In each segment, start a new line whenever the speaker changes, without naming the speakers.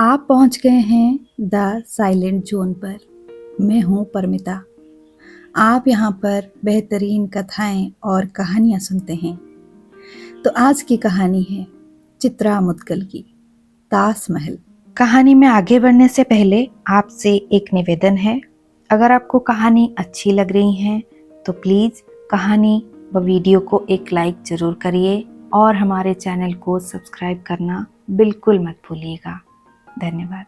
आप पहुंच गए हैं द साइलेंट जोन पर। मैं हूं परमिता। आप यहां पर बेहतरीन कथाएं और कहानियां सुनते हैं। तो आज की कहानी है चित्रा मुद्गल की ताजमहल। कहानी में आगे बढ़ने से पहले आपसे एक निवेदन है। अगर आपको कहानी अच्छी लग रही है तो प्लीज़ कहानी व वीडियो को एक लाइक ज़रूर करिए और हमारे चैनल को सब्सक्राइब करना बिल्कुल मत भूलिएगा। धन्यवाद।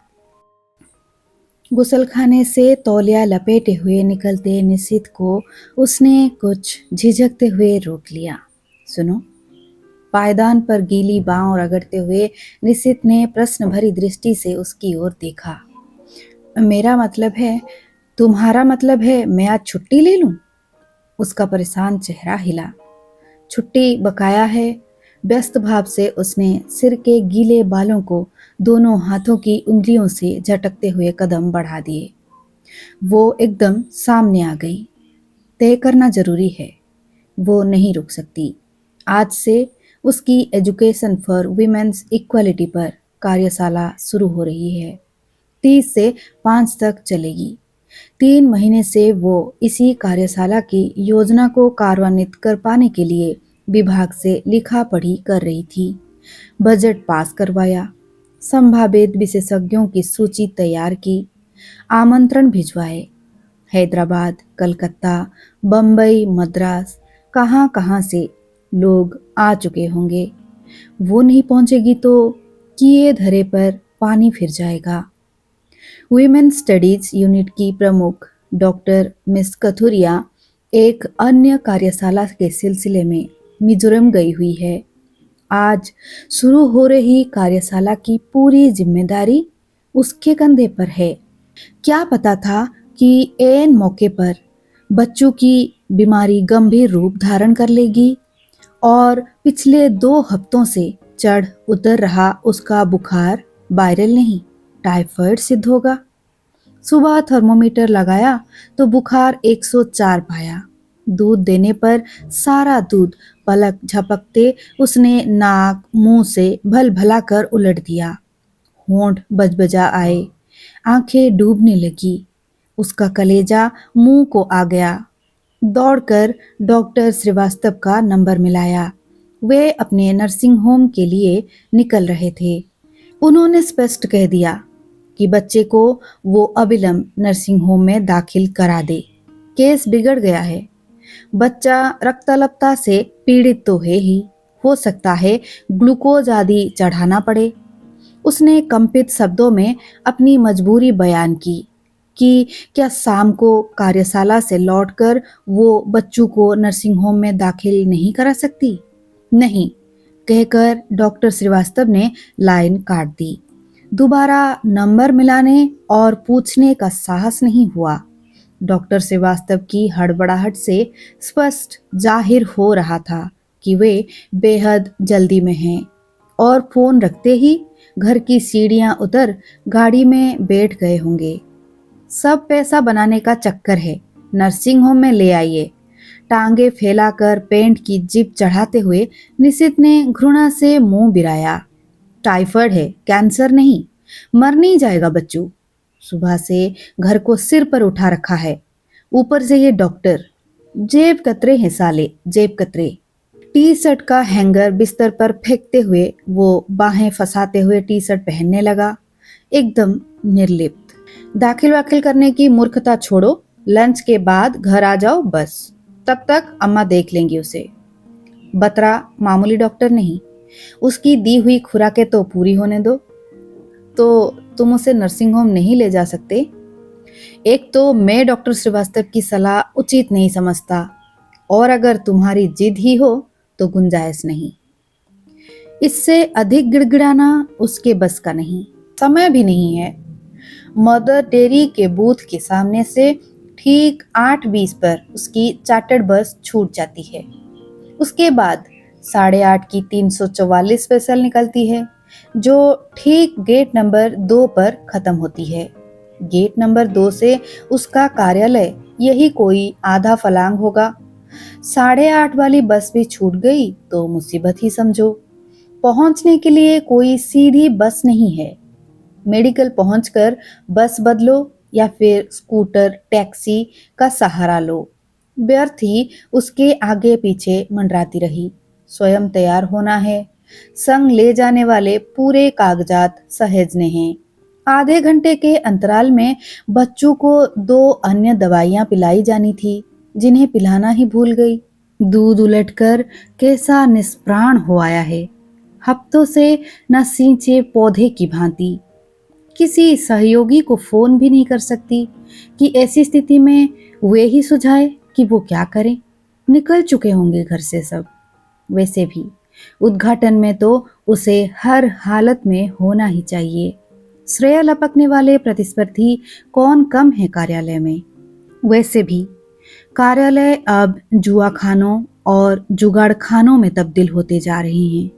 गुसलखाने से तौलिया लपेटे हुए निकलते निशित को उसने कुछ झिझकते हुए रोक लिया। सुनो। पायदान पर गीली बांह रगड़ते हुए निशित ने प्रश्न भरी दृष्टि से उसकी ओर देखा। मेरा मतलब है, तुम्हारा मतलब है मैं आज छुट्टी ले लूं? उसका परेशान चेहरा हिला। छुट्टी बकाया है। व्यस्त भाव से उसने सिर के गीले बालों को दोनों हाथों की उंगलियों से झटकते हुए कदम बढ़ा दिए। वो एकदम सामने आ गई। तय करना जरूरी है। वो नहीं रुक सकती। आज से उसकी एजुकेशन फॉर वीमेंस इक्वालिटी पर कार्यशाला शुरू हो रही है। 30 से 5 तक चलेगी। 3 महीने से वो इसी कार्यशाला की योजना को कार्यान्वित कर पाने के लिए विभाग से लिखा पढ़ी कर रही थी। बजट पास करवाया, संभावित विशेषज्ञों की सूची तैयार की, आमंत्रण भिजवाए। हैदराबाद, कलकत्ता, बम्बई, मद्रास, कहाँ कहाँ से लोग आ चुके होंगे। वो नहीं पहुंचेगी तो किए धरे पर पानी फिर जाएगा। वुमेन स्टडीज यूनिट की प्रमुख डॉक्टर मिस कथुरिया एक अन्य कार्यशाला के सिलसिले में मिजोरम गई हुई है। आज शुरू हो रही कार्यशाला की पूरी जिम्मेदारी उसके कंधे पर है। क्या पता था कि ऐन मौके पर बच्चों की बीमारी गंभीर रूप धारण कर लेगी और पिछले 2 हफ्तों से चढ़ उतर रहा उसका बुखार वायरल नहीं, टाइफाइड सिद्ध होगा। सुबह थर्मोमीटर लगाया तो बुखार 104 पाया। दूध देने पर सारा दूध पलक झपकते उसने नाक मुंह से भल भला कर उलट दिया। होंठ बजबजा आए, आंखें डूबने लगी। उसका कलेजा मुंह को आ गया। दौड़कर डॉक्टर श्रीवास्तव का नंबर मिलाया। वे अपने नर्सिंग होम के लिए निकल रहे थे। उन्होंने स्पष्ट कह दिया कि बच्चे को वो अविलंब नर्सिंग होम में दाखिल करा दे। केस बिगड़ गया है। बच्चा रक्ताल्पता से पीड़ित तो है ही, हो सकता है ग्लूकोज आदि चढ़ाना पड़े। उसने कंपित शब्दों में अपनी मजबूरी बयान की कि क्या शाम को कार्यशाला से लौटकर वो बच्चों को नर्सिंग होम में दाखिल नहीं करा सकती? नहीं, कहकर डॉक्टर श्रीवास्तव ने लाइन काट दी। दोबारा नंबर मिलाने और पूछने का साहस नहीं हुआ। डॉक्टर श्रीवास्तव की हड़बड़ाहट से स्पष्ट जाहिर हो रहा था कि वे बेहद जल्दी में हैं और फोन रखते ही घर की सीढ़ियां उतर गाड़ी में बैठ गए होंगे। सब पैसा बनाने का चक्कर है, नर्सिंग होम में ले आइए। टांगे फैलाकर पेंट की जिप चढ़ाते हुए निशित ने घृणा से मुंह बिराया। टाइफाइड है, कैंसर नहीं। मर नहीं जाएगा बच्चू। सुबह से घर को सिर पर उठा रखा है, ऊपर से ये डॉक्टर। जेब कतरे हैं साले, जेब कतरे। टी शर्ट का हैंगर बिस्तर पर फेंकते हुए वो बाहें फंसाते हुए टी शर्ट पहनने लगा, एकदम निर्लिप्त। दाखिल वाखिल करने की मूर्खता छोड़ो, लंच के बाद घर आ जाओ बस। तब तक अम्मा देख लेंगी उसे। बतरा मामूली डॉक्टर नहीं, उसकी दी हुई खुराकें तो पूरी होने दो। तो तुम उसे नर्सिंग होम नहीं ले जा सकते? एक तो मैं डॉक्टर श्रीवास्तव की सलाह उचित नहीं समझता, और अगर तुम्हारी जिद ही हो तो गुंजाइश नहीं। इससे अधिक गिड़गिड़ाना उसके बस का नहीं। समय भी नहीं है। मदर डेयरी के बूथ के सामने से ठीक 8:20 पर उसकी चार्टर्ड बस छूट जाती है। उसके बाद 8:30 की 344 स्पेशल निकलती है, जो ठीक गेट नंबर 2 पर खत्म होती है। गेट नंबर 2 से उसका कार्यालय यही कोई आधा फलांग होगा। 8:30 वाली बस भी छूट गई तो मुसीबत ही समझो। पहुंचने के लिए कोई सीधी बस नहीं है। मेडिकल पहुंचकर बस बदलो या फिर स्कूटर टैक्सी का सहारा लो। व्यर्थ ही उसके आगे पीछे मंडराती रही। स्वयं तैयार होना है। संग ले जाने वाले पूरे कागजात सहेजने हैं। आधे घंटे के अंतराल में बच्चों को 2 अन्य दवाइयां पिलाई जानी थी, जिन्हें पिलाना ही भूल गई। दूध उलटकर कैसा निष्प्राण हो आया है, हफ्तों से न सींचे पौधे की भांति। किसी सहयोगी को फोन भी नहीं कर सकती कि ऐसी स्थिति में वे ही सुझाए कि वो क्या करें। निकल चुके होंगे घर से सब। वैसे भी उद्घाटन में तो उसे हर हालत में होना ही चाहिए। श्रेय लपकने वाले प्रतिस्पर्धी कौन कम है कार्यालय में। वैसे भी कार्यालय अब जुआ खानों और जुगाड़ खानों में तब्दील होते जा रहे हैं।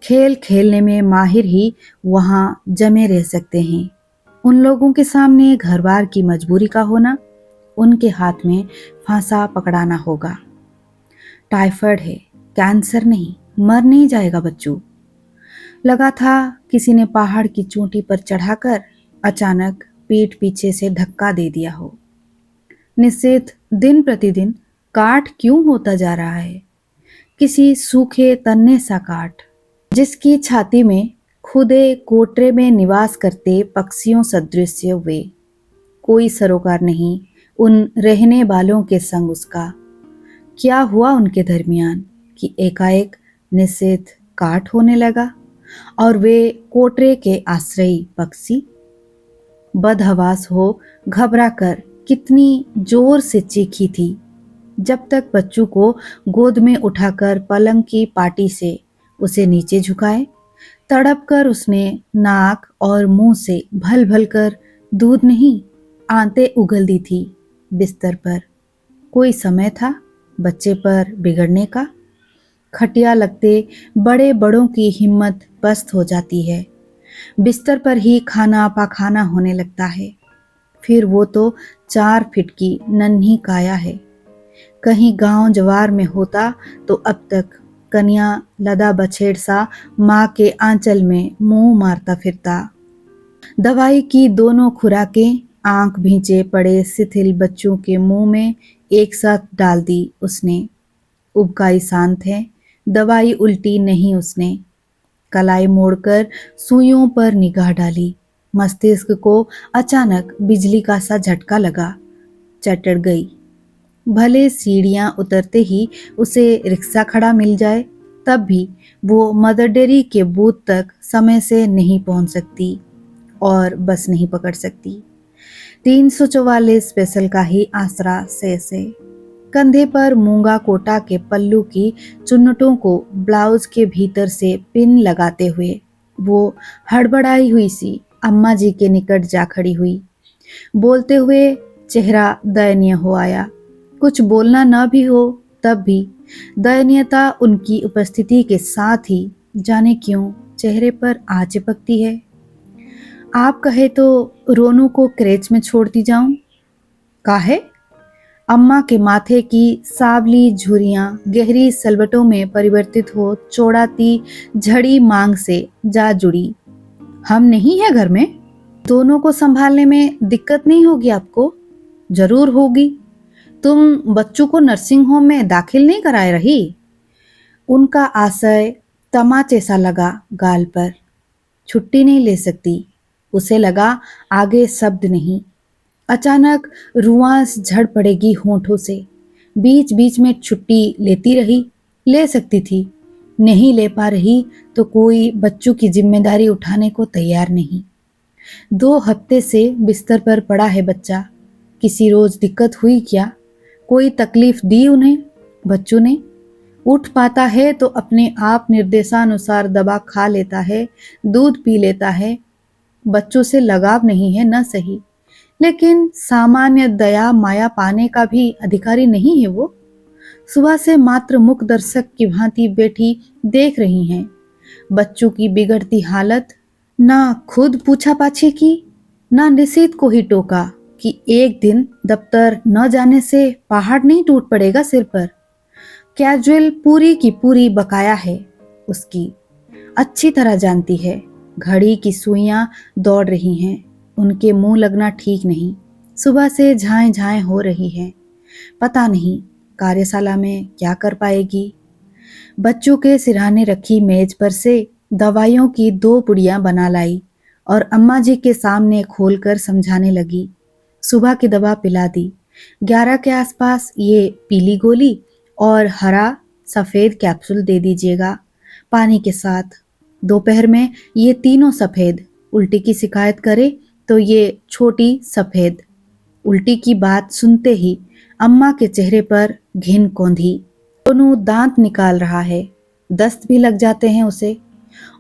खेल खेलने में माहिर ही वहां जमे रह सकते हैं। उन लोगों के सामने घर बार की मजबूरी का होना, उनके हाथ में फांसा पकड़ाना होगा। टाइफाइड है, कैंसर नहीं, मर नहीं जाएगा बच्चों। लगा था किसी ने पहाड़ की चोटी पर चढ़ाकर अचानक पीठ पीछे से धक्का दे दिया हो। निश्चित दिन प्रतिदिन काट क्यों होता जा रहा है, किसी सूखे तन्ने सा काट, जिसकी छाती में खुदे कोटरे में निवास करते पक्षियों सदृश वे। कोई सरोकार नहीं उन रहने वालों के संग उसका। क्या हुआ उनके दरमियान कि एकाएक निश्चित काट होने लगा और वे कोटरे के आश्रयी पक्षी बदहवास हो घबरा कर कितनी जोर से चीखी थी। जब तक बच्चों को गोद में उठाकर पलंग की पाटी से उसे नीचे झुकाए, तड़प कर उसने नाक और मुंह से भल भल कर दूध नहीं आंतें उगल दी थी बिस्तर पर। कोई समय था बच्चे पर बिगड़ने का। खटिया लगते बड़े बड़ों की हिम्मत पस्त हो जाती है। बिस्तर पर ही खाना पाखाना होने लगता है। फिर वो तो 4 फीट की नन्ही काया है। कहीं गांव जवार में होता तो अब तक कन्या लदा बछेड़ सा माँ के आंचल में मुंह मारता फिरता। दवाई की दोनों खुराकें आंख भींचे पड़े शिथिल बच्चों के मुंह में एक साथ डाल दी उसने। उबकाई शांत है, दवाई उल्टी नहीं उसने। कलाई मोड़कर सुइयों पर निगाह डाली। मस्तिष्क को अचानक बिजली का सा झटका लगा। चटड़ गई। भले सीढ़ियां उतरते ही उसे रिक्शा खड़ा मिल जाए, तब भी वो मदर डेयरी के बूथ तक समय से नहीं पहुंच सकती और बस नहीं पकड़ सकती। 344 स्पेशल का ही आसरा से कंधे पर मूंगा कोटा के पल्लू की चुन्नटों को ब्लाउज के भीतर से पिन लगाते हुए वो हड़बड़ाई हुई सी अम्मा जी के निकट जा खड़ी हुई। बोलते हुए चेहरा दयनीय हो आया। कुछ बोलना न भी हो तब भी दयनीयता उनकी उपस्थिति के साथ ही जाने क्यों चेहरे पर आ चिपकती है। आप कहे तो रोनू को क्रेच में छोड़ती जाऊं? काहे? अम्मा के माथे की सावली झुर्रियां गहरी सलवटों में परिवर्तित हो चौड़ाती झड़ी मांग से जा जुड़ी। हम नहीं है घर में? दोनों को संभालने में दिक्कत नहीं होगी आपको? जरूर होगी। तुम बच्चों को नर्सिंग होम में दाखिल नहीं कराए रही? उनका आशय तमाचे सा लगा गाल पर। छुट्टी नहीं ले सकती। उसे लगा आगे शब्द नहीं। अचानक रुआंस झड़ पड़ेगी होठों से। बीच बीच में छुट्टी लेती रही, ले सकती थी। नहीं ले पा रही तो कोई बच्चों की जिम्मेदारी उठाने को तैयार नहीं। 2 हफ्ते से बिस्तर पर पड़ा है बच्चा। किसी रोज दिक्कत हुई क्या? कोई तकलीफ दी उन्हें? बच्चों ने उठ पाता है तो अपने आप निर्देशानुसार दवा खा लेता है, दूध पी लेता है। बच्चों से लगाव नहीं है न सही, लेकिन सामान्य दया माया पाने का भी अधिकारी नहीं है वो। सुबह से मात्र मुख दर्शक की भांति बैठी देख रही हैं बच्चों की बिगड़ती हालत। ना खुद पूछा पाछी की, ना निशित को ही टोका कि एक दिन दफ्तर न जाने से पहाड़ नहीं टूट पड़ेगा सिर पर। कैजुअल पूरी की पूरी बकाया है उसकी। अच्छी तरह जानती है घड़ी की सुइयां दौड़ रही हैं, उनके मुंह लगना ठीक नहीं। सुबह से झाएं झाएं हो रही हैं। पता नहीं कार्यशाला में क्या कर पाएगी। बच्चों के सिरहाने रखी मेज पर से दवाइयों की 2 पुड़ियां बना लाई और अम्मा जी के सामने खोलकर समझाने लगी। सुबह की दवा पिला दी। 11 के आसपास ये पीली गोली और हरा सफेद कैप्सूल दे दीजिएगा पानी के साथ। दोपहर में ये तीनों सफेद। उल्टी की शिकायत करे तो ये छोटी सफेद। उल्टी की बात सुनते ही अम्मा के चेहरे पर घिन कौंधी। दोनों दांत निकाल रहा है, दस्त भी लग जाते हैं उसे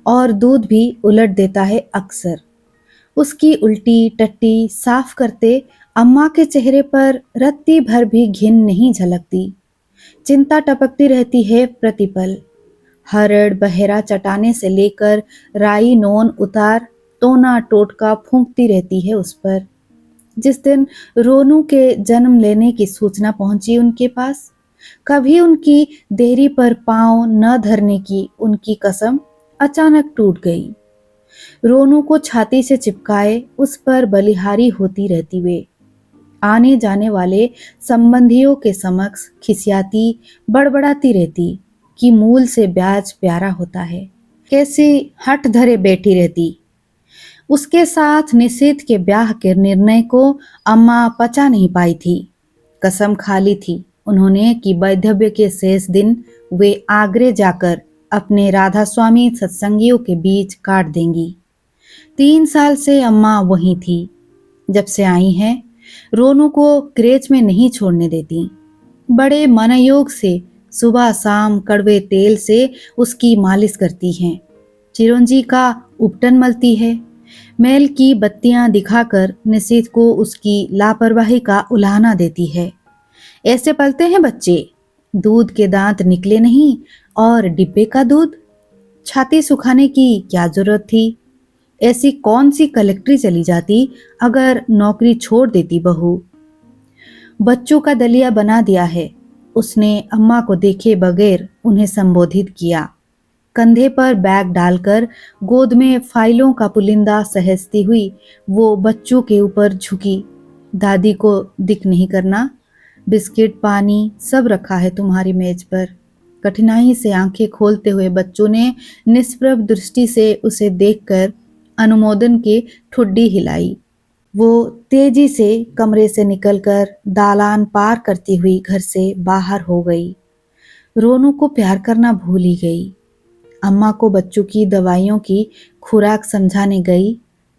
और दूध भी उलट देता है अक्सर। उसकी उल्टी टट्टी साफ करते अम्मा के चेहरे पर रत्ती भर भी घिन नहीं झलकती। चिंता टपकती रहती है प्रतिपल। हरड़ बहेरा चटाने से लेकर राई नोन उतार टोना टोटका फूंकती रहती है उस पर। जिस दिन रोनू के जन्म लेने की सूचना पहुंची उनके पास, कभी उनकी देरी पर पांव न धरने की उनकी कसम अचानक टूट गई। रोनू को छाती से चिपकाए उस पर बलिहारी होती रहती वे। आने जाने वाले संबंधियों के समक्ष खिसियाती बड़बड़ाती रहती कि मूल से ब्याज प्यारा होता है। कैसी हट धरे बैठी रहती। उसके साथ निषेध के ब्याह के निर्णय को अम्मा पचा नहीं पाई थी। कसम खा ली थी उन्होंने कि वैधव्य के शेष दिन वे आगरे जाकर अपने राधा स्वामी सत्संगियों के बीच काट देंगी। 3 साल से अम्मा वहीं थी। जब से आई हैं, रोनू को क्रेच में नहीं छोड़ने देती। बड़े मनयोग से सुबह शाम कड़वे तेल से उसकी मालिश करती हैं। चिरंजी का उपटन मलती है। मैल की बत्तियां दिखाकर निषेध को उसकी लापरवाही का उलाहना देती है। ऐसे पलते हैं बच्चे। दूध के दांत निकले नहीं और डिब्बे का दूध। छाती सुखाने की क्या जरूरत थी। ऐसी कौन सी कलेक्ट्री चली जाती अगर नौकरी छोड़ देती बहू। बच्चों का दलिया बना दिया है। उसने अम्मा को देखे बगैर उन्हें संबोधित किया। कंधे पर बैग डालकर गोद में फाइलों का पुलिंदा सहेजती हुई वो बच्चों के ऊपर झुकी। दादी को दिख नहीं करना। बिस्किट पानी सब रखा है तुम्हारी मेज पर। कठिनाई से आंखें खोलते हुए बच्चों ने निष्प्रभ दृष्टि से उसे देखकर अनुमोदन की ठुड्डी हिलाई। वो तेजी से कमरे से निकलकर दालान पार करती हुई घर से बाहर हो गई। रोनू को प्यार करना भूल ही गई। अम्मा को बच्चों की दवाइयों की खुराक समझाने गई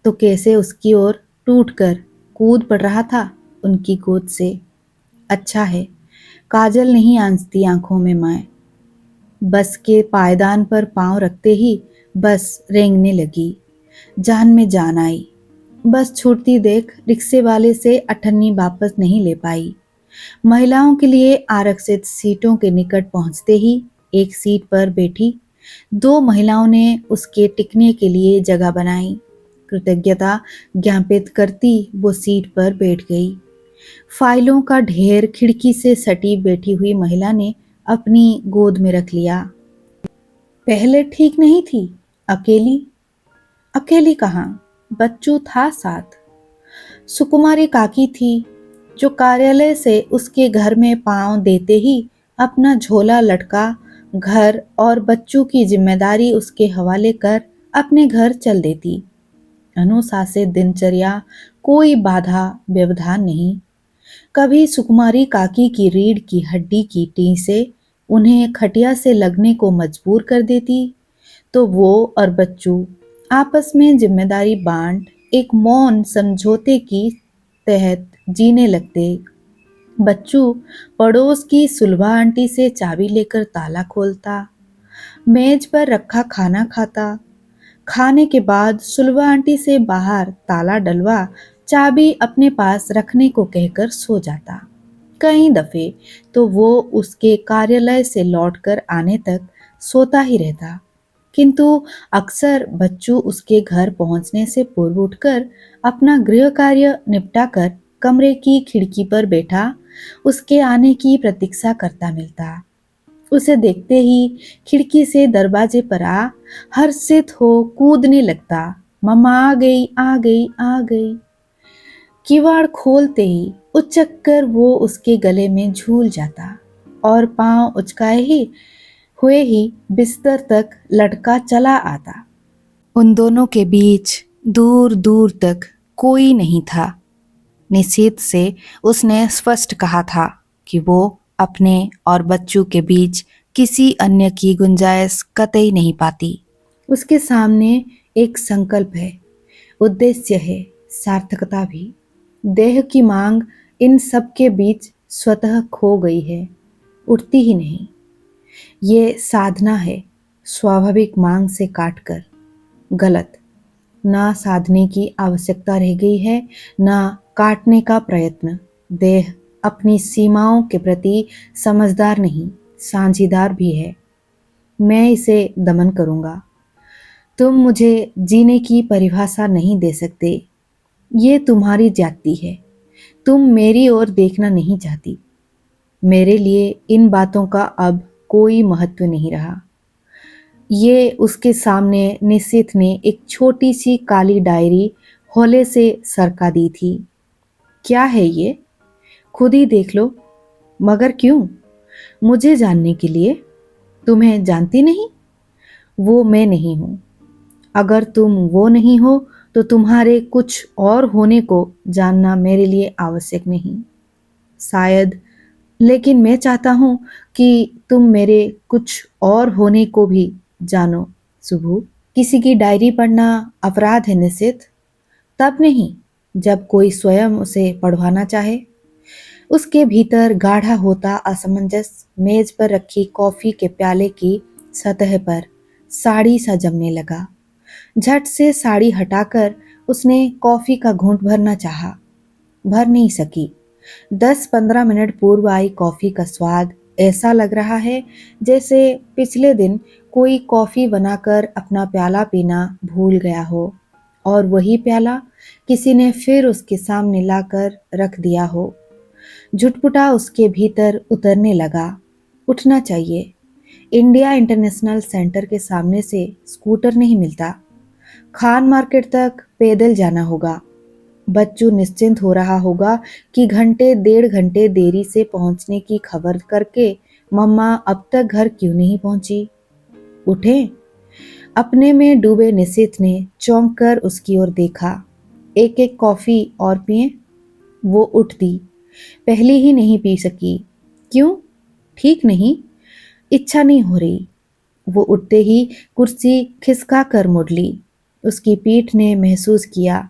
तो कैसे उसकी ओर टूटकर कूद पड़ रहा था उनकी गोद से। अच्छा है काजल नहीं आंचती आंखों में मैं। बस के पायदान पर पांव रखते ही बस रेंगने लगी। जान में जान आई। बस छूटती देख रिक्शे वाले से अठन्नी वापस नहीं ले पाई। महिलाओं के लिए आरक्षित सीटों के निकट पहुंचते ही एक सीट पर बैठी 2 महिलाओं ने उसके टिकने के लिए जगह बनाई। कृतज्ञता ज्ञापित करती वो सीट पर बैठ गई। फाइलों का ढेर खिड़की से सटी बैठी हुई महिला ने अपनी गोद में रख लिया। पहले ठीक नहीं थी। अकेली अकेली कहाँ, बच्चू था साथ। सुकुमारी काकी थी जो कार्यालय से उसके घर में पांव देते ही अपना झोला लटका घर और बच्चों की जिम्मेदारी उसके हवाले कर अपने घर चल देती। अनुशासित दिनचर्या, कोई बाधा व्यवधान नहीं। कभी सुकुमारी काकी की रीढ़ की हड्डी की टीं से उन्हें खटिया से लगने को मजबूर कर देती तो वो और बच्चू आपस में जिम्मेदारी बांट एक मौन समझौते की तहत जीने लगते। बच्चू पड़ोस की सुलभा आंटी से चाबी लेकर ताला खोलता, मेज पर रखा खाना खाता। खाने के बाद सुलभा आंटी से बाहर ताला डलवा चाबी अपने पास रखने को कहकर सो जाता। कई दफे तो वो उसके कार्यालय से लौटकर आने तक सोता ही रहता। किंतु अक्सर बच्चू उसके घर पहुंचने से पूर्व उठकर अपना गृह कार्य निपटाकर कमरे की खिड़की पर बैठा उसके आने की प्रतीक्षा करता मिलता। उसे देखते ही खिड़की से दरवाजे पर आ हर्षित हो कूदने लगता। मम्मा आ गई, आ गई, आ गई। किवाड़ खोलते ही उचक कर वो उसके गले में झूल जाता और पांव उचकाए ही हुए ही बिस्तर तक लटका चला आता। उन दोनों के बीच दूर दूर तक कोई नहीं था। निश्चित से उसने स्पष्ट कहा था कि वो अपने और बच्चों के बीच किसी अन्य की गुंजाइश कतई नहीं पाती। उसके सामने एक संकल्प है, उद्देश्य है, सार्थकता भी। देह की मांग इन सब के बीच स्वतः खो गई है, उठती ही नहीं। ये साधना है, स्वाभाविक मांग से काटकर। गलत। ना साधने की आवश्यकता रह गई है, ना काटने का प्रयत्न। देह अपनी सीमाओं के प्रति समझदार नहीं, साझीदार भी है। मैं इसे दमन करूंगा। तुम मुझे जीने की परिभाषा नहीं दे सकते। ये तुम्हारी जाति है। तुम मेरी ओर देखना नहीं चाहती। मेरे लिए इन बातों का अब कोई महत्व नहीं रहा। ये उसके सामने निशित ने एक छोटी सी काली डायरी हौले से सरका दी थी। क्या है ये? खुद ही देख लो। मगर क्यों? मुझे जानने के लिए? तुम्हें जानती नहीं? वो मैं नहीं हूं। अगर तुम वो नहीं हो तो तुम्हारे कुछ और होने को जानना मेरे लिए आवश्यक नहीं। शायद, लेकिन मैं चाहता हूं कि तुम मेरे कुछ और होने को भी जानो। सुबह किसी की डायरी पढ़ना अपराध है निश्चित। तब नहीं जब कोई स्वयं उसे पढ़वाना चाहे। उसके भीतर गाढ़ा होता असमंजस मेज पर रखी कॉफी के प्याले की सतह पर साड़ी सा जमने लगा। झट से साड़ी हटाकर उसने कॉफी का घूंट भरना चाहा, भर नहीं सकी। 10-15 मिनट पूर्व आई कॉफी का स्वाद ऐसा लग रहा है जैसे पिछले दिन कोई कॉफी बनाकर अपना प्याला पीना भूल गया हो और वही प्याला किसी ने फिर उसके सामने लाकर रख दिया हो। झुटपुटा उसके भीतर उतरने लगा। उठना चाहिए। इंडिया इंटरनेशनल सेंटर के सामने से स्कूटर नहीं मिलता। खान मार्केट तक पैदल जाना होगा। बच्चू निश्चिंत हो रहा होगा कि घंटे 1.5 घंटे देरी से पहुंचने की खबर करके मम्मा अब तक घर क्यों नहीं पहुंची। उठे। अपने में डूबे निशित ने चौंक कर उसकी ओर देखा। एक एक कॉफी और पिए। वो उठती। पहली ही नहीं पी सकी। क्यों? ठीक नहीं, इच्छा नहीं हो रही। वो उठते ही कुर्सी खिसका कर मुड़ ली। उसकी पीठ ने महसूस किया।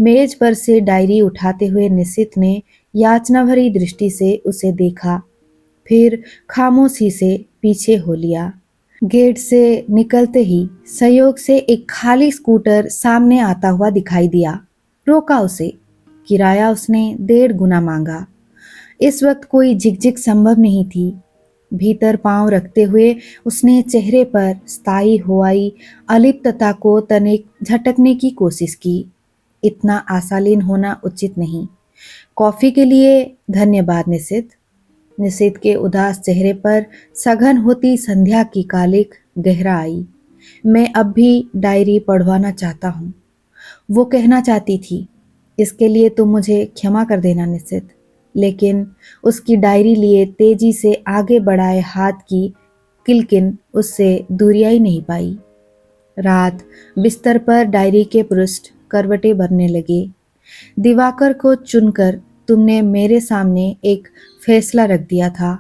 मेज पर से डायरी उठाते हुए निशित ने याचना भरी दृष्टि से उसे देखा, फिर खामोशी से पीछे हो लिया। गेट से निकलते ही संयोग से एक खाली स्कूटर सामने आता हुआ दिखाई दिया। रोका उसे। किराया उसने 1.5 गुना मांगा। इस वक्त कोई झिकझिक संभव नहीं थी। भीतर पांव रखते हुए उसने चेहरे पर स्थायी हुआई अलिप्तता को तनिक झटकने की कोशिश की। इतना आशालीन होना उचित नहीं। कॉफी के लिए धन्यवाद निशित। निशित के उदास चेहरे पर सघन होती संध्या की कालिक गहरा आई। मैं अब भी डायरी पढ़वाना चाहता हूँ, वो कहना चाहती थी। इसके लिए तुम मुझे क्षमा कर देना निशित। लेकिन उसकी डायरी लिए तेजी से आगे बढ़ाए हाथ की किलकिन उससे दूरिया ही नहीं पाई। रात बिस्तर पर डायरी के पृष्ठ करवटें भरने लगे। दिवाकर को चुनकर तुमने मेरे सामने एक फैसला रख दिया था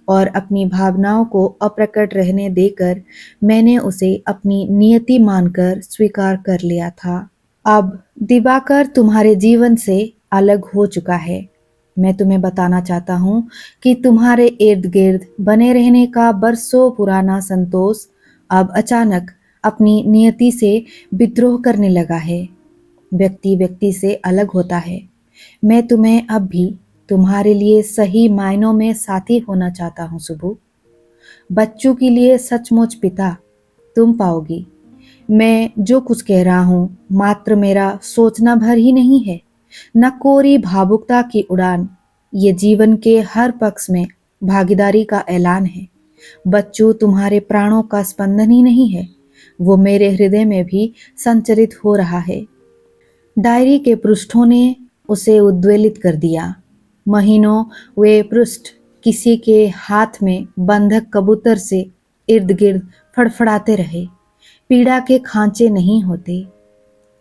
और अपनी भावनाओं को अप्रकट रहने देकर मैंने उसे अपनी नियति मानकर स्वीकार कर लिया था। अब दिवाकर तुम्हारे जीवन से अलग हो चुका है। मैं तुम्हें बताना चाहता हूँ कि तुम्हारे इर्द गिर्द बने रहने का बरसों पुराना संतोष अब अचानक अपनी नियति से विद्रोह करने लगा है। व्यक्ति व्यक्ति से अलग होता है। मैं तुम्हें अब भी तुम्हारे लिए सही मायनों में साथी होना चाहता हूँ सुबह। बच्चों के लिए सचमुच पिता तुम पाओगी। मैं जो कुछ कह रहा हूँ मात्र मेरा सोचना भर ही नहीं है, न कोरी भावुकता की उड़ान। ये जीवन के हर पक्ष में भागीदारी का ऐलान है। बच्चू तुम्हारे प्राणों का स्पंदन ही नहीं है, वो मेरे हृदय में भी संचरित हो रहा है। डायरी के पृष्ठों ने उसे उद्वेलित कर दिया। महीनों वे पृष्ठ किसी के हाथ में बंधक कबूतर से इर्द गिर्द फड़फड़ाते रहे। पीड़ा के खांचे नहीं होते।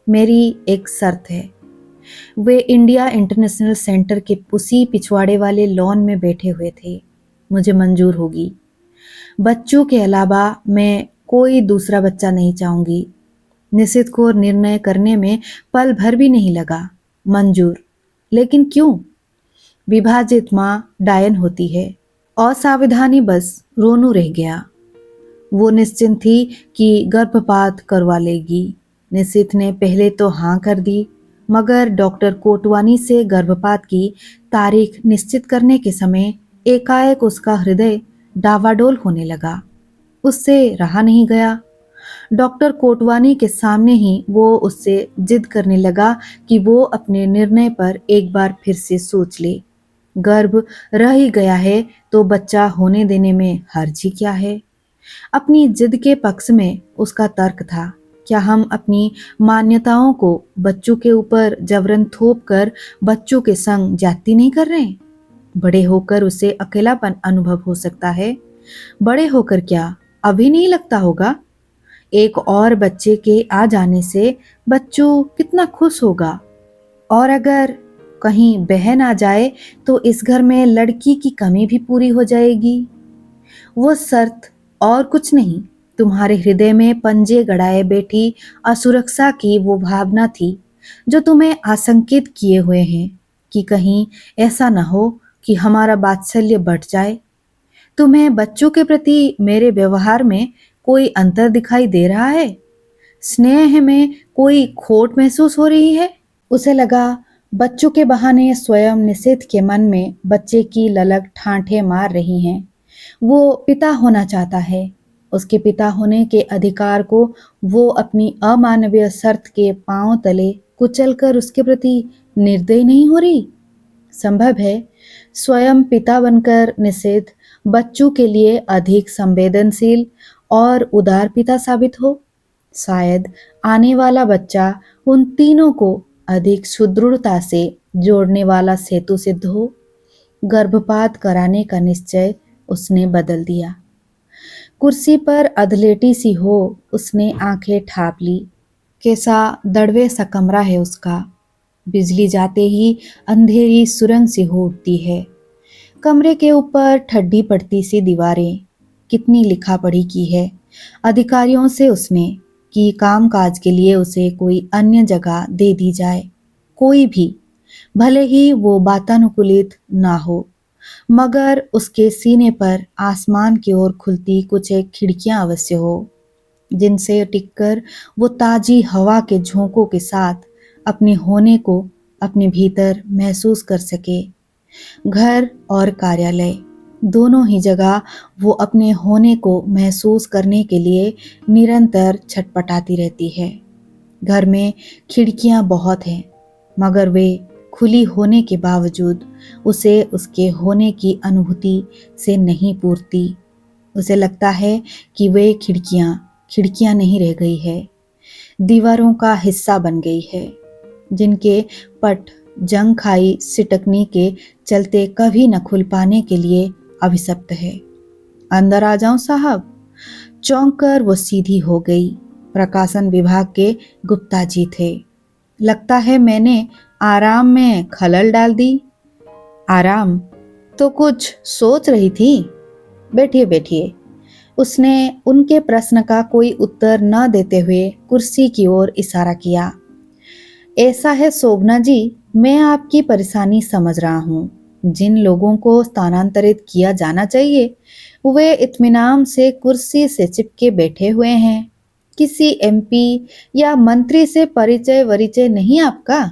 मेरी एक शर्त है। वे इंडिया इंटरनेशनल सेंटर के उसी पिछवाड़े वाले लॉन में बैठे हुए थे। मुझे मंजूर होगी। बच्चों के अलावा मैं कोई दूसरा बच्चा नहीं चाहूंगी। निशित को निर्णय करने में पल भर भी नहीं लगा। मंजूर। लेकिन क्यों? विभाजित माँ डायन होती है। असावधानी बस रोनू रह गया। वो निश्चिंत थी कि गर्भपात करवा लेगी। निशित ने पहले तो हाँ कर दी, मगर डॉक्टर कोटवानी से गर्भपात की तारीख निश्चित करने के समय एकाएक उसका हृदय डावाडोल होने लगा। उससे रहा नहीं गया। डॉक्टर कोटवानी के सामने ही वो उससे जिद करने लगा कि वो अपने निर्णय पर एक बार फिर से सोच ले। गर्भ रह ही गया है तो बच्चा होने देने में हर्ज ही क्या है। अपनी जिद के पक्ष में उसका तर्क था, क्या हम अपनी मान्यताओं को बच्चों के ऊपर जबरन थोप कर बच्चों के संग जाती नहीं कर रहे? बड़े होकर उसे अकेलापन अनुभव हो सकता है। बड़े होकर क्या अभी नहीं लगता होगा? एक और बच्चे के आ जाने से बच्चों कितना खुश होगा। और अगर कहीं बहन आ जाए तो इस घर में लड़की की कमी भी पूरी हो जाएगी। वो शर्त और कुछ नहीं, तुम्हारे हृदय में पंजे गड़ाए बैठी असुरक्षा की वो भावना थी जो तुम्हें आशंकित किए हुए हैं कि कहीं ऐसा न हो कि हमारा वात्सल्य बढ़ जाए। तुम्हें बच्चों के प्रति मेरे व्यवहार में कोई अंतर दिखाई दे रहा है? स्नेह में कोई खोट महसूस हो रही है? उसे लगा बच्चों के बहाने स्वयं निषेध के मन में बच्चे की ललक ठाठे मार रही हैं। वो पिता होना चाहता है। उसके पिता होने के अधिकार को वो अपनी अमानवीय शर्त के पांव तले कुचलकर उसके प्रति निर्दयी नहीं हो रही। संभव है स्वयं पिता बनकर निषेध बच्चों के लिए अधिक संवेदनशील और उदार पिता साबित हो। शायद आने वाला बच्चा उन तीनों को अधिक सुदृढ़ता से जोड़ने वाला सेतु सिद्ध हो। गर्भपात कराने का निश्चय उसने बदल दिया। कुर्सी पर अधलेटी सी हो उसने आंखें ठाप ली। कैसा दड़वे सा कमरा है उसका। बिजली जाते ही अंधेरी सुरंग सी हो उठती है। कमरे के ऊपर ठड्डी पड़ती सी दीवारें। कितनी लिखा पढ़ी की है अधिकारियों से उसने कि काम काज के लिए उसे कोई अन्य जगह दे दी जाए। कोई भी, भले ही वो वातानुकूलित ना हो, मगर उसके सीने पर आसमान की ओर खुलती कुछ एक खिड़कियां अवश्य हो, जिनसे टिककर वो ताजी हवा के झोंकों के साथ अपने होने को अपने भीतर महसूस कर सके। घर और कार्यालय दोनों ही जगह वो अपने होने को महसूस करने के लिए निरंतर छटपटाती रहती है। घर में खिड़कियां बहुत हैं, मगर वे खुली होने के बावजूद उसे उसके होने की अनुभूति से नहीं पूरती। उसे लगता है कि वे खिड़कियां खिड़कियां नहीं रह गई है, दीवारों का हिस्सा बन गई है, जिनके पट जंग खाई सिटकनी के चलते कभी न खुल पाने के लिए अभिशप्त है। अंदर आ जाऊं साहब? चौंक कर वो सीधी हो गई। प्रकाशन विभाग के गुप्ता जी थे। लगता है मैंने आराम में खलल डाल दी। आराम तो कुछ सोच रही थी। बैठिए बैठिए। उसने उनके प्रश्न का कोई उत्तर न देते हुए कुर्सी की ओर इशारा किया। ऐसा है शोभना जी, मैं आपकी परेशानी समझ रहा हूँ। जिन लोगों को स्थानांतरित किया जाना चाहिए वे इत्मीनान से कुर्सी से चिपके बैठे हुए हैं। किसी एमपी या मंत्री से परिचय वरिचय नहीं आपका?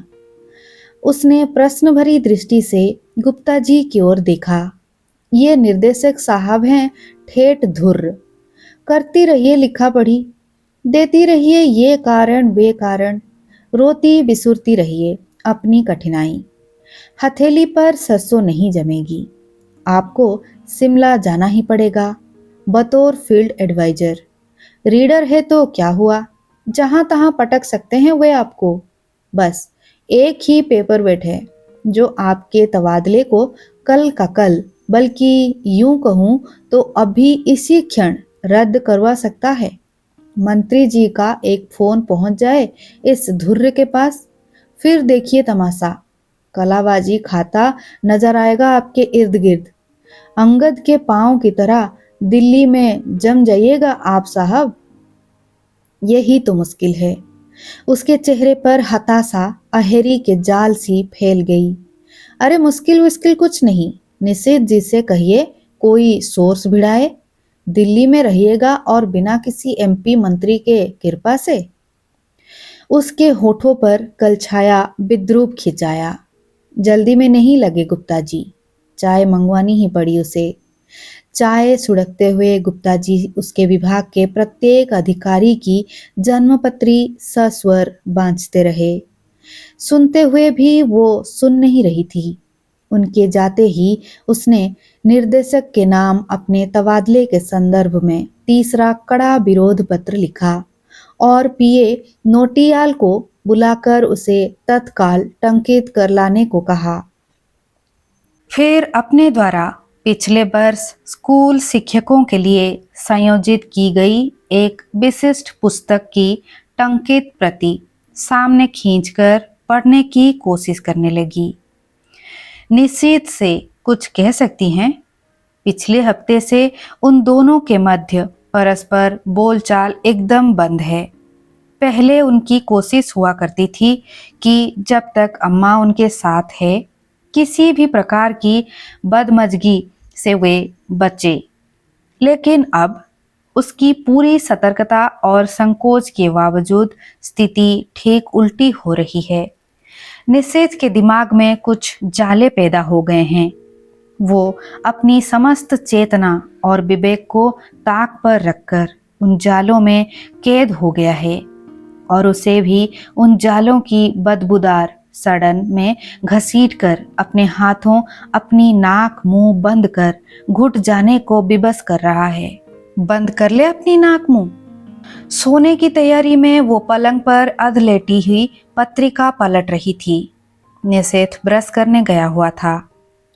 उसने प्रश्न भरी दृष्टि से गुप्ता जी की ओर देखा। ये निर्देशक साहब हैं ठेठ धुर्र। करती रहिए लिखा पढ़ी, देती रहिए ये कारण वे कारण, रोती बिसुरती रहिए अपनी कठिनाई। हथेली पर सरसों नहीं जमेगी। आपको शिमला जाना ही पड़ेगा। बतौर फील्ड एडवाइजर। रीडर है तो क्या हुआ, जहां तहां पटक सकते हैं वे आपको। बस एक ही पेपर वेट है जो आपके तबादले को कल का कल, बल्कि यूं कहूं तो अभी इसी क्षण रद्द करवा सकता है। मंत्री जी का एक फोन पहुंच जाए इस धुर्र के पास, फिर देखिए तमाशा। कलाबाजी खाता नजर आएगा आपके इर्द गिर्द। अंगद के पांव की तरह दिल्ली में जम जाइएगा आप साहब। यही तो मुश्किल है। उसके चेहरे पर हताशा अहेरी के जाल सी फैल गई। अरे मुश्किल मुश्किल कुछ नहीं, निषेध जी से कहिए कोई सोर्स भिड़ाए। दिल्ली में रहिएगा और बिना किसी एमपी मंत्री के कृपा से। उसके होठों पर कल छाया विद्रूप खिंचाया। जल्दी में नहीं लगे गुप्ता जी, चाय मंगवानी ही पड़ी उसे। चाय सुड़कते हुए गुप्ता जी उसके विभाग के प्रत्येक अधिकारी की जन्मपत्री सस्वर बांचते रहे। सुनते हुए भी वो सुन नहीं रही थी। उनके जाते ही उसने निर्देशक के नाम अपने तबादले के संदर्भ में तीसरा कड़ा विरोध पत्र लिखा और पीए नोटियाल को बुलाकर उसे तत्काल टंकित कर लाने को कहा। फिर अपने द्वारा पिछले वर्ष स्कूल शिक्षकों के लिए संयोजित की गई एक विशिष्ट पुस्तक की टंकित प्रति सामने खींचकर पढ़ने की कोशिश करने लगी। निश्चित से कुछ कह सकती हैं। पिछले हफ्ते से उन दोनों के मध्य परस्पर बोलचाल एकदम बंद है। पहले उनकी कोशिश हुआ करती थी कि जब तक अम्मा उनके साथ है किसी भी प्रकार की बदमजगी से वे बचे, लेकिन अब उसकी पूरी सतर्कता और संकोच के बावजूद स्थिति ठीक उल्टी हो रही है। निषेध के दिमाग में कुछ जाले पैदा हो गए हैं। वो अपनी समस्त चेतना और विवेक को ताक पर रखकर उन जालों में कैद हो गया है और उसे भी उन जालों की बदबूदार सड़न में घसीटकर अपने हाथों अपनी नाक मुंह बंद कर घुट जाने को विवश कर रहा है। बंद कर ले अपनी नाक मुंह। सोने की तैयारी में वो पलंग पर अधलेटी हुई पत्रिका पलट रही थी। निषेध ब्रश करने गया हुआ था।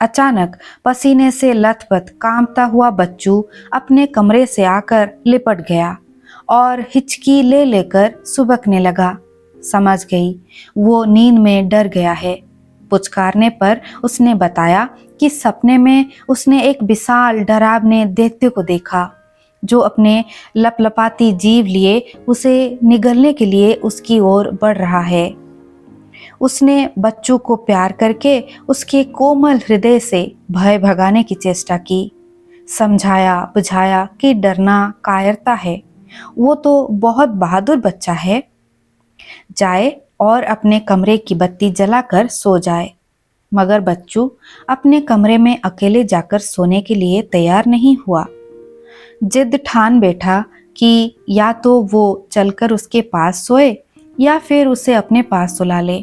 अचानक पसीने से लथपथ कांपता हुआ बच्चू अपने कमरे से आकर लिपट गया और हिचकी ले लेकर सुबकने लगा। समझ गई वो नींद में डर गया है। पुचकारने पर उसने बताया कि सपने में उसने एक विशाल डरावने दैत्य को देखा जो अपने लपलपाती जीभ लिए उसे निगलने के लिए उसकी ओर बढ़ रहा है। उसने बच्चों को प्यार करके उसके कोमल हृदय से भय भगाने की चेष्टा की। समझाया बुझाया कि डरना कायरता है, वो तो बहुत बहादुर बच्चा है। जाए और अपने कमरे की बत्ती जलाकर सो जाए। मगर बच्चू अपने कमरे में अकेले जाकर सोने के लिए तैयार नहीं हुआ। जिद ठान बैठा कि या तो वो चलकर उसके पास सोए या फिर उसे अपने पास सुला ले।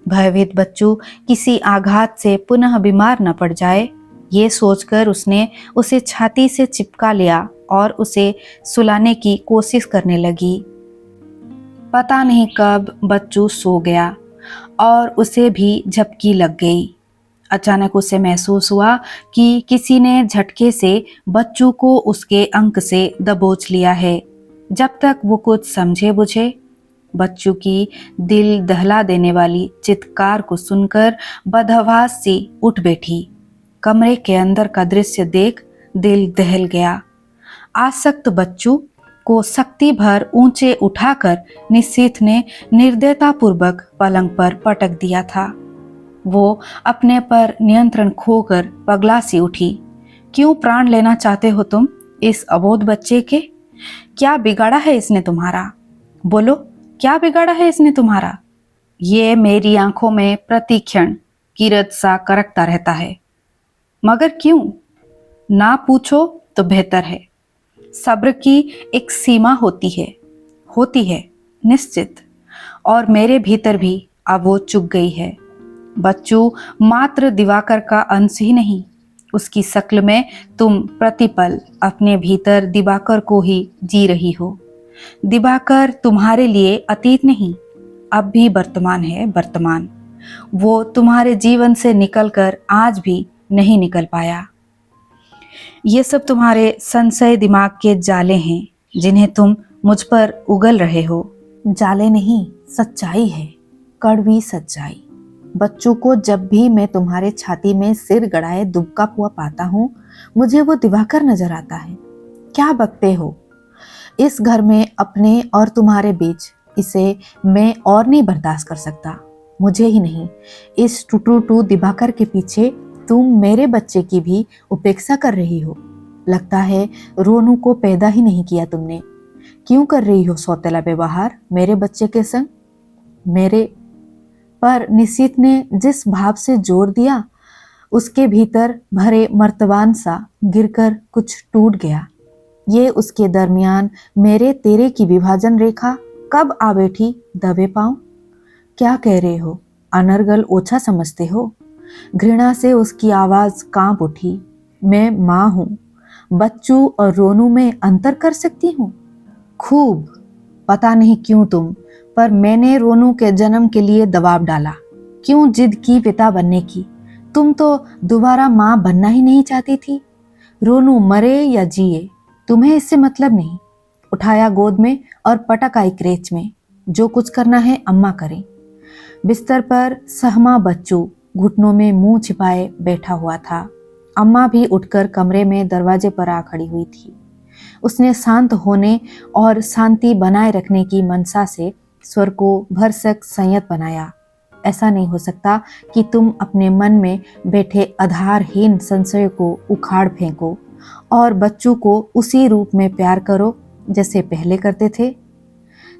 भयभीत बच्चू किसी आघात से पुनः बीमार न पड़ जाए, ये सोचकर उसने उसे छाती से चिपका लिया और उसे सुलाने की कोशिश करने लगी। पता नहीं कब बच्चू सो गया और उसे भी झपकी लग गई। अचानक उसे महसूस हुआ कि किसी ने झटके से बच्चू को उसके अंक से दबोच लिया है। जब तक वो कुछ समझे बुझे, बच्चू की दिल दहला देने वाली चित्कार को सुनकर बदहवास सी उठ बैठी। कमरे के अंदर का दृश्य देख दिल दहल गया। आसक्त बच्चू को शक्ति भर ऊंचे उठाकर निश्चित ने निर्दयतापूर्वक पलंग पर पटक दिया था। वो अपने पर नियंत्रण खोकर पगला सी उठी। क्यों प्राण लेना चाहते हो तुम इस अबोध बच्चे के? क्या बिगाड़ा है इसने तुम्हारा? बोलो, क्या बिगाड़ा है इसने तुम्हारा? ये मेरी आंखों में प्रतिक्षण किरत सा करकता रहता है। मगर क्यों? ना पूछो तो बेहतर है। सब्र की एक सीमा होती है निश्चित, और मेरे भीतर भी अब वो चुक गई है। बच्चू मात्र दिवाकर का अंश ही नहीं, उसकी शक्ल में तुम प्रतिपल अपने भीतर दिवाकर को ही जी रही हो। दिवाकर तुम्हारे लिए अतीत नहीं, अब भी वर्तमान है, वर्तमान। वो तुम्हारे जीवन से निकलकर आज भी नहीं निकल पाया। ये सब तुम्हारे संशय दिमाग के जाले हैं जिन्हें तुम मुझ पर उगल रहे हो। जाले नहीं, सच्चाई है, कड़वी सच्चाई। बच्चों को जब भी मैं तुम्हारे छाती में सिर गड़ाए दुबका हुआ पाता हूँ, मुझे वो दिवाकर नजर आता है। क्या बकते हो? इस घर में अपने और तुम्हारे बीच इसे मैं और नहीं बर्दाश्त कर सकता। मुझे ही नहीं, इस टू दिवाकर के पीछे तुम मेरे बच्चे की भी उपेक्षा कर रही हो। लगता है रोनू को पैदा ही नहीं किया तुमने। क्यों कर रही हो सौतेला व्यवहार मेरे बच्चे के संग? मेरे पर निशित ने जिस भाव से जोर दिया, उसके भीतर भरे मर्तबान सा गिरकर कुछ टूट गया। ये उसके दरमियान मेरे तेरे की विभाजन रेखा कब आ बैठी दबे पांव? क्या कह रहे हो? अनर्गल ओछा समझते हो? घृणा से उसकी आवाज कांप उठी। मैं माँ हूं, बच्चू और रोनू में अंतर कर सकती हूँ? खूब। पता नहीं क्यों तुम, पर मैंने रोनू के जन्म के लिए दबाव डाला। क्यों जिद की पिता बनने की? तुम तो दोबारा माँ बनना ही नहीं चाहती थी। रोनू मरे या जिए, तुम्हें इससे मतलब नहीं। उठाया गोद में और पटक आई क्रेच में। जो कुछ करना है अम्मा करें। बिस्तर पर सहमा बच्चू घुटनों में मुंह छिपाए बैठा हुआ था। अम्मा भी उठकर कमरे में दरवाजे पर आ खड़ी हुई थी। उसने शांत होने और शांति बनाए रखने की मनसा से स्वर को भरसक संयत बनाया। ऐसा नहीं हो सकता कि तुम अपने मन में बैठे आधारहीन संशय को उखाड़ फेंको और बच्चों को उसी रूप में प्यार करो जैसे पहले करते थे।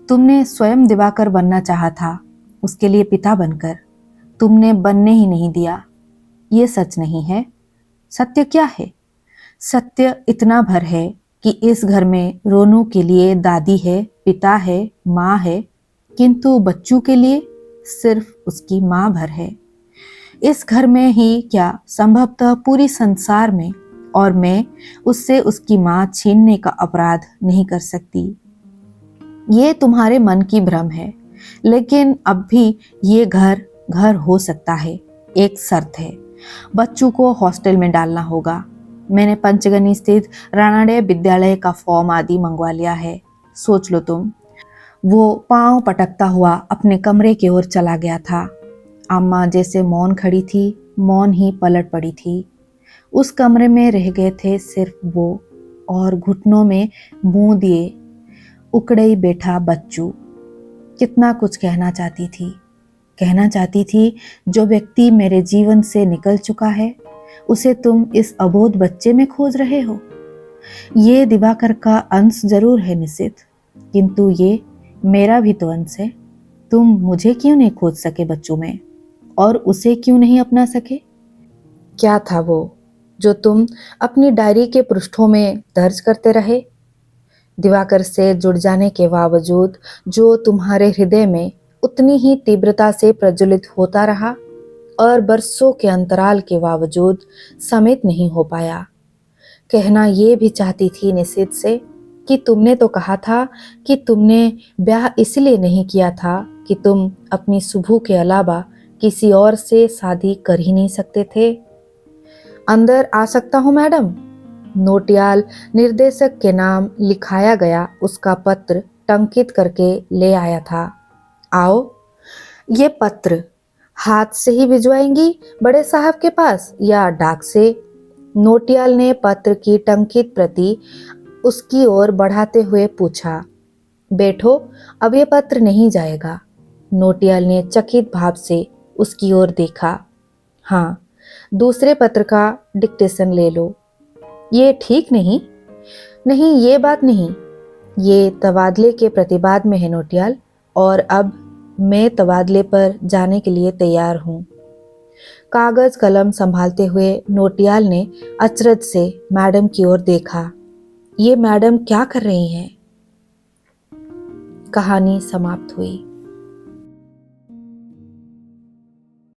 तुमने स्वयं दिवाकर बनना चाहा था, उसके लिए पिता बनकर। तुमने बनने ही नहीं दिया। ये सच नहीं है। सत्य क्या है? सत्य इतना भर है कि इस घर में रोनू के लिए दादी है, पिता है, माँ है, किंतु बच्चों के लिए सिर्फ उसकी माँ भर है। इस घर में ही क्या, संभवतः पूरी संसार में, और मैं उससे उसकी माँ छीनने का अपराध नहीं कर सकती। ये तुम्हारे मन की भ्रम है, लेकिन अब भी ये घर घर हो सकता है। एक शर्त है, बच्चों को हॉस्टल में डालना होगा। मैंने पंचगनी स्थित रानाडे विद्यालय का फॉर्म आदि मंगवा लिया है। सोच लो तुम। वो पांव पटकता हुआ अपने कमरे की ओर चला गया था। अम्मा जैसे मौन खड़ी थी, मौन ही पलट पड़ी थी। उस कमरे में रह गए थे सिर्फ वो और घुटनों में मुंह दिए उकड़ई बैठा बच्चू। कितना कुछ कहना चाहती थी जो व्यक्ति मेरे जीवन से निकल चुका है, उसे तुम इस अबोध बच्चे में खोज रहे हो। ये दिवाकर का अंश जरूर है निशित, किंतु ये मेरा भी तो अंश है। तुम मुझे क्यों नहीं खोज सके बच्चों में, और उसे क्यों नहीं अपना सके? क्या था वो जो तुम अपनी डायरी के पृष्ठों में दर्ज करते रहे? दिवाकर से जुड़ जाने के बावजूद जो तुम्हारे हृदय में उतनी ही तीव्रता से प्रज्वलित होता रहा और बरसों के अंतराल के बावजूद समेत नहीं हो पाया। कहना ये भी चाहती थी निशित से कि तुमने तो कहा था कि तुमने ब्याह इसलिए नहीं किया था कि तुम अपनी सुभू के अलावा किसी और से शादी कर ही नहीं सकते थे। अंदर आ सकता हूँ मैडम? नोटियाल निर्देशक के नाम लिखाया गया उसका पत्र टंकित करके ले आया था। आओ। ये पत्र हाथ से ही भिजवाएंगी बड़े साहब के पास या डाक से? नोटियाल ने पत्र की टंकित प्रति उसकी ओर बढ़ाते हुए पूछा। बैठो, अब ये पत्र नहीं जाएगा। नोटियाल ने चकित भाव से उसकी ओर देखा। हाँ, दूसरे पत्र का डिक्टेशन ले लो। ये ठीक नहीं? नहीं, ये बात नहीं। ये तबादले के प्रतिवाद में है नोटियाल, और अब मैं तबादले पर जाने के लिए तैयार हूँ। कागज कलम संभालते हुए नोटियाल ने अचरज से मैडम की ओर देखा। ये मैडम क्या कर रही हैं? कहानी समाप्त हुई।